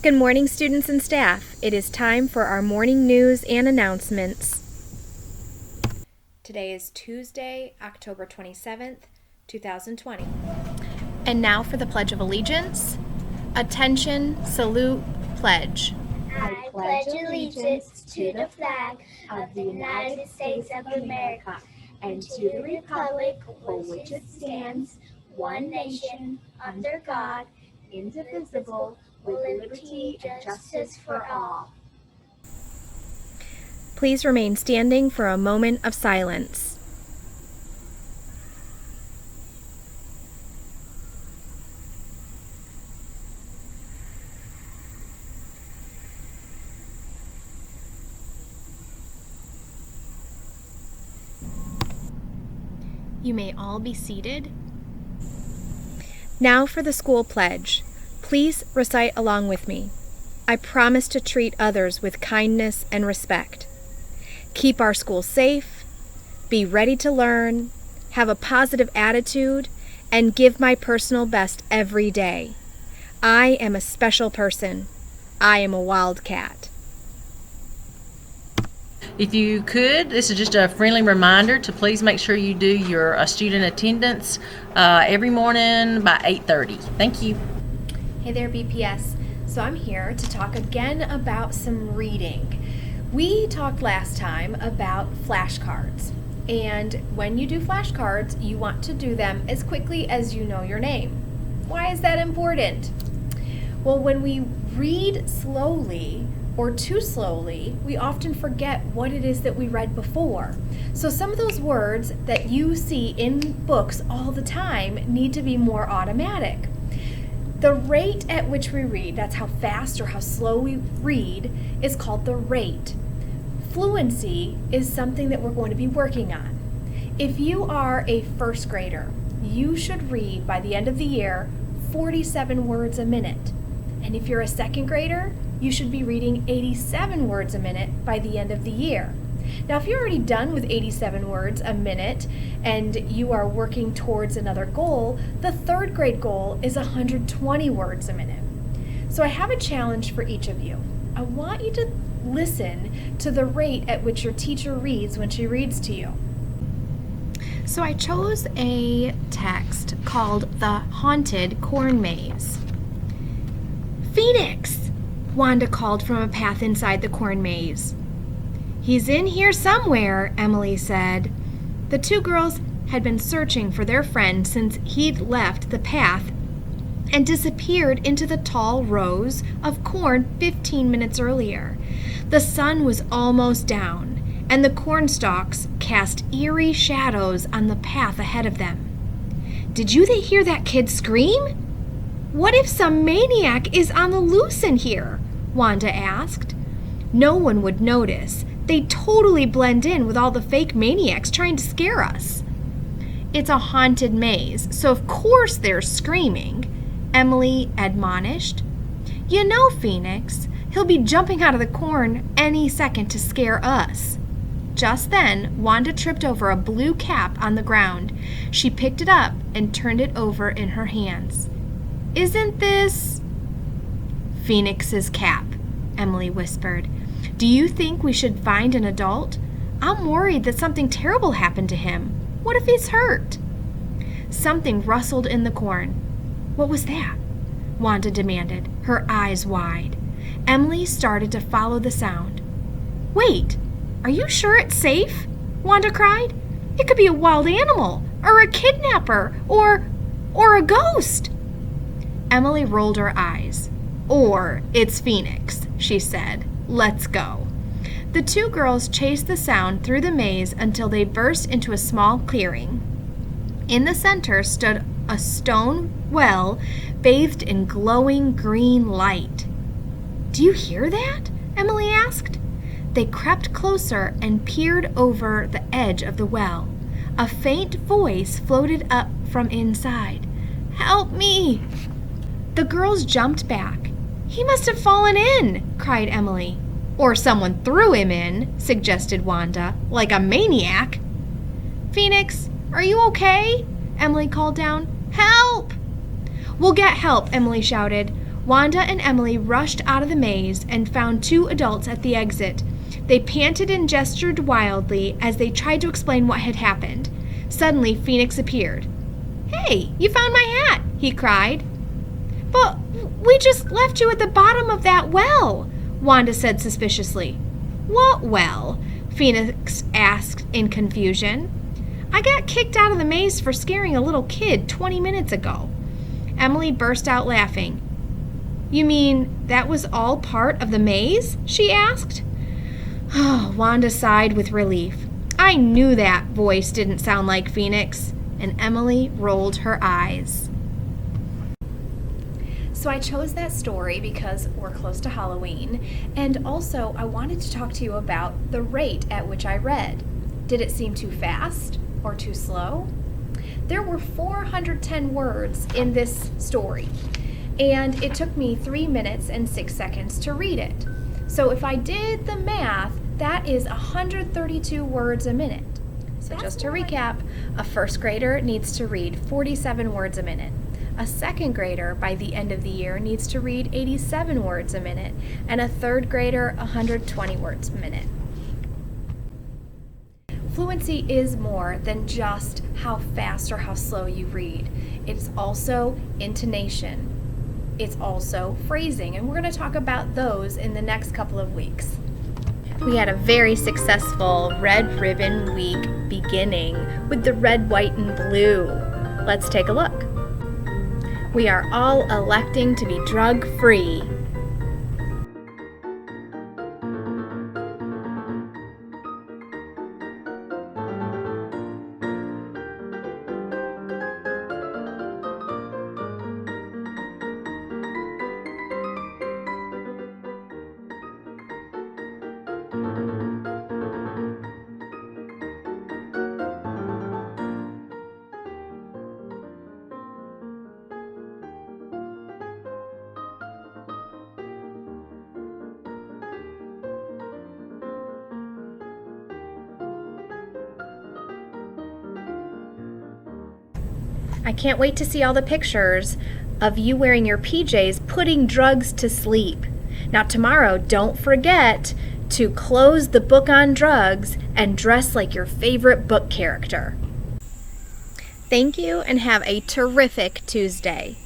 Good morning, students and staff. It is time for our morning news and announcements. Today is Tuesday, October 27th, 2020. And now for the Pledge of Allegiance. Attention, salute, pledge. I pledge allegiance to the flag of the United States of America and to the republic for which it stands, one nation, under God, indivisible, with liberty and justice for all. Please remain standing for a moment of silence. You may all be seated. Now for the school pledge. Please recite along with me. I promise to treat others with kindness and respect. Keep our school safe, be ready to learn, have a positive attitude, and give my personal best every day. I am a special person. I am a wildcat. If you could, this is just a friendly reminder to please make sure you do your student attendance every morning by 8:30. Thank you. Hey there, BPS. So I'm here to talk again about some reading. We talked last time about flashcards. And when you do flashcards, you want to do them as quickly as you know your name. Why is that important? Well, when we read slowly or too slowly, we often forget what it is that we read before. So some of those words that you see in books all the time need to be more automatic. The rate at which we read, that's how fast or how slow we read, is called the rate. Fluency is something that we're going to be working on. If you are a first grader, you should read by the end of the year 47 words a minute. And if you're a second grader, you should be reading 87 words a minute by the end of the year. Now, if you're already done with 87 words a minute and you are working towards another goal, the third grade goal is 120 words a minute. So I have a challenge for each of you. I want you to listen to the rate at which your teacher reads when she reads to you. So I chose a text called The Haunted Corn Maze. Phoenix! Wanda called from a path inside the corn maze. He's in here somewhere, Emily said. The two girls had been searching for their friend since he'd left the path and disappeared into the tall rows of corn 15 minutes earlier. The sun was almost down, and the corn stalks cast eerie shadows on the path ahead of them. Did you hear that kid scream? What if some maniac is on the loose in here? Wanda asked. No one would notice. They'd totally blend in with all the fake maniacs trying to scare us. It's a haunted maze, so of course they're screaming, Emily admonished. You know, Phoenix, he'll be jumping out of the corn any second to scare us. Just then, Wanda tripped over a blue cap on the ground. She picked it up and turned it over in her hands. Isn't this Phoenix's cap? Emily whispered. Do you think we should find an adult? I'm worried that something terrible happened to him. What if he's hurt? Something rustled in the corn. What was that? Wanda demanded, her eyes wide. Emily started to follow the sound. Wait, are you sure it's safe? Wanda cried. It could be a wild animal, or a kidnapper, or a ghost. Emily rolled her eyes. Or it's Phoenix, she said. Let's go. The two girls chased the sound through the maze until they burst into a small clearing. In the center stood a stone well bathed in glowing green light. Do you hear that? Emily asked. They crept closer and peered over the edge of the well. A faint voice floated up from inside. Help me! The girls jumped back. He must have fallen in, cried Emily. Or someone threw him in, suggested Wanda, like a maniac. Phoenix, are you okay? Emily called down. Help! We'll get help, Emily shouted. Wanda and Emily rushed out of the maze and found two adults at the exit. They panted and gestured wildly as they tried to explain what had happened. Suddenly, Phoenix appeared. "Hey, you found my hat!" he cried. "But we just left you at the bottom of that well," Wanda said suspiciously. "What well?" Phoenix asked in confusion. "I got kicked out of the maze for scaring a little kid 20 minutes ago." Emily burst out laughing. "You mean that was all part of the maze?" she asked. Oh, Wanda sighed with relief. "I knew that voice didn't sound like Phoenix," and Emily rolled her eyes. So I chose that story because we're close to Halloween, and also I wanted to talk to you about the rate at which I read. Did it seem too fast or too slow? There were 410 words in this story, and it took me 3 minutes and 6 seconds to read it. So if I did the math, that is 132 words a minute. So just to recap, a first grader needs to read 47 words a minute. A second grader, by the end of the year, needs to read 87 words a minute, and a third grader, 120 words a minute. Fluency is more than just how fast or how slow you read. It's also intonation. It's also phrasing, and we're going to talk about those in the next couple of weeks. We had a very successful Red Ribbon Week beginning with the red, white, and blue. Let's take a look. We are all electing to be drug-free. I can't wait to see all the pictures of you wearing your PJs putting drugs to sleep. Now tomorrow, don't forget to close the book on drugs and dress like your favorite book character. Thank you and have a terrific Tuesday.